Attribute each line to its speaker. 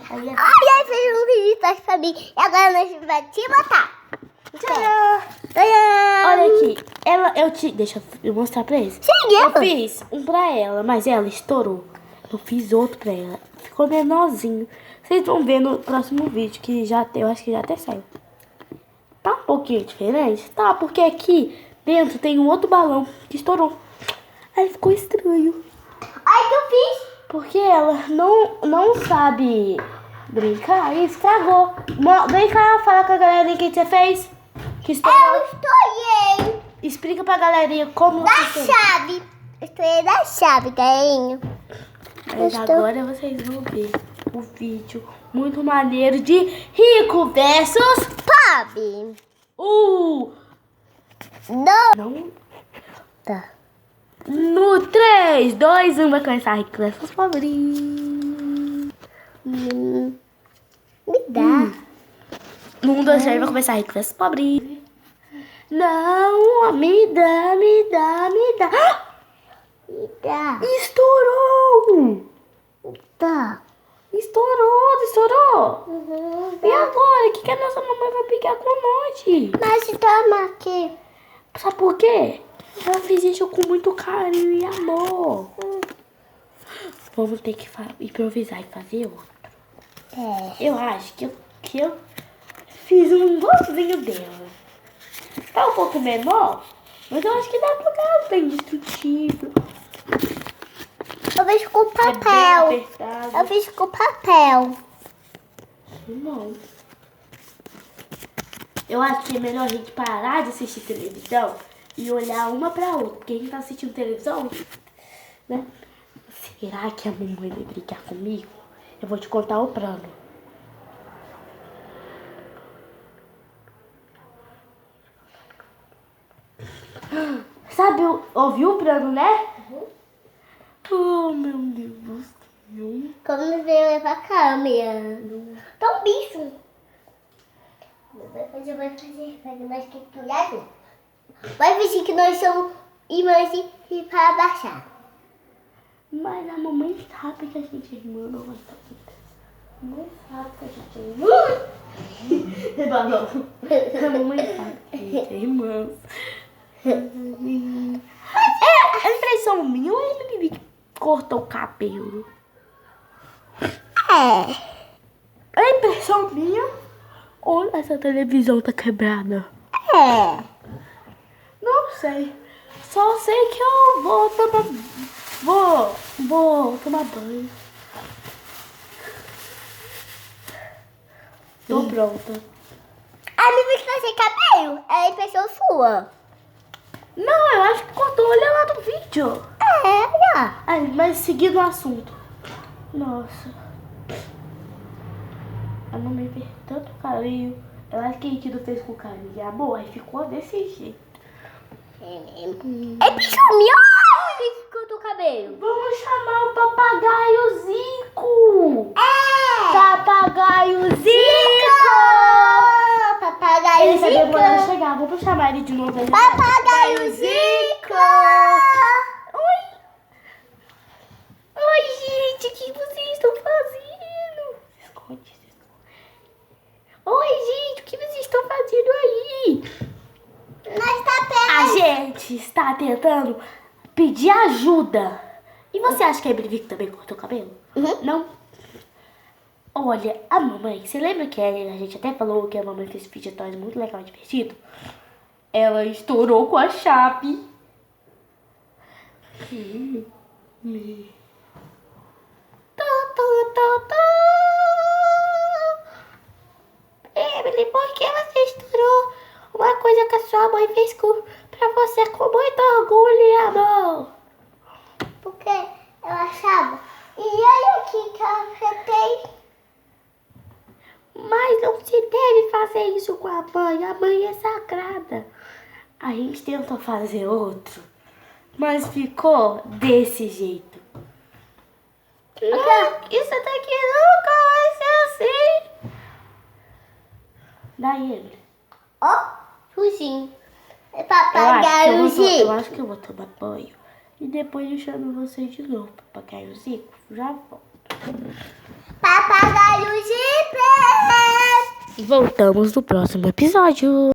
Speaker 1: Ai, fez um vídeo pra mim. E agora nós vamos te botar. Tcharam!
Speaker 2: Olha aqui. Deixa eu mostrar pra eles. Eu fiz um pra ela, mas ela estourou. Eu fiz outro pra ela. Ficou menorzinho. Vocês vão ver no próximo vídeo, que eu acho que já até saiu. Tá um pouquinho diferente? Tá, porque aqui dentro tem um outro balão que estourou. Aí ficou estranho.
Speaker 1: Ai, que eu fiz?
Speaker 2: Porque ela não sabe brincar e estragou. Vem cá, fala com a galerinha o que você fez. Que estourou.
Speaker 1: Eu estourei.
Speaker 2: Explica pra galerinha como
Speaker 1: Da
Speaker 2: você fez.
Speaker 1: chave. Eu estourei da chave, galerinha.
Speaker 2: Mas agora vocês vão ver o vídeo muito maneiro de Rico versus
Speaker 1: Pobre.
Speaker 2: Não.
Speaker 1: Tá.
Speaker 2: No 3, 2, 1 vai começar Rico versus Pobre.
Speaker 1: Me dá.
Speaker 2: No 1, 2, 3 vai começar Rico versus Pobre. Não, me dá.
Speaker 1: Me dá.
Speaker 2: Estourou!
Speaker 1: Tá.
Speaker 2: Estourou!
Speaker 1: Uhum,
Speaker 2: E agora? O que a nossa mamãe vai pegar com nós?
Speaker 1: mas toma aqui.
Speaker 2: Sabe por quê? Ela fez isso com muito carinho e amor. Vamos ter que improvisar e fazer outro. Eu acho que eu fiz um igualzinho dela. Tá um pouco menor, mas eu acho que dá pra ficar bem destrutivo.
Speaker 1: Eu fiz com
Speaker 2: É bem
Speaker 1: papel.
Speaker 2: apertado.
Speaker 1: Eu fiz com papel.
Speaker 2: Não. Eu acho que é melhor a gente parar de assistir televisão e olhar uma pra outra. Porque a gente tá assistindo televisão, né? Será que a mamãe vai brigar comigo? Eu vou te contar o plano. Sabe, ouviu o plano, né? Oh, meu Deus do céu.
Speaker 1: Como veio levar a câmera? Então, bicho. Vai fazer mais que criado. Vai fingir que nós somos irmãs e para baixar.
Speaker 2: Mas a mamãe sabe que a gente é irmã, não vai saber. A mamãe sabe que a gente é irmã. A mamãe sabe que a gente é irmã. É impressão minha ou ele me cortou o cabelo? É impressão minha ou essa televisão tá quebrada? Não sei. Só sei que eu vou tomar... Vou tomar banho. Tô pronta.
Speaker 1: A minha que sem cabelo é impressão sua.
Speaker 2: Não, eu acho que cortou. Olha lá no vídeo.
Speaker 1: Olha.
Speaker 2: Ai, mas seguindo o assunto. Nossa. A mamãe fez tanto carinho. Eu acho que a gente não fez com carinho e amor. Aí ficou desse jeito.
Speaker 1: É impressão minha. Olha que cortou o cabelo.
Speaker 2: Vamos chamar o papagaio Zico. Papagaio Zico.
Speaker 1: Papagaio
Speaker 2: Ele tá demorando a
Speaker 1: Zico.
Speaker 2: chegar. Vamos chamar ele de novo.
Speaker 1: Papagaio Zico.
Speaker 2: Oi, gente. O que vocês estão fazendo? Se esconde. Oi, gente. O que vocês estão fazendo aí?
Speaker 1: Nós tá perto.
Speaker 2: A gente está tentando pedir ajuda. E você acha que a Ebrivico também cortou o cabelo? Não? Olha, a mamãe, você lembra que a gente até falou que a mamãe fez vídeo atrás muito legal e divertido? Ela estourou com a chave. Emily, por que você estourou uma coisa que a sua mãe fez pra você com muito orgulho e amor?
Speaker 1: Porque eu achava. E olha o que eu acertei.
Speaker 2: Mas não se deve fazer isso com a mãe é sagrada. A gente tentou fazer outro, mas ficou desse jeito. Isso daqui nunca vai ser assim. Daí, Emily.
Speaker 1: Suzinho. É papagaiozinho.
Speaker 2: Eu acho que eu vou tomar banho. E depois eu chamo você de novo, papagaio Zico. Já volto.
Speaker 1: Papagaiozinho.
Speaker 2: E voltamos no próximo episódio.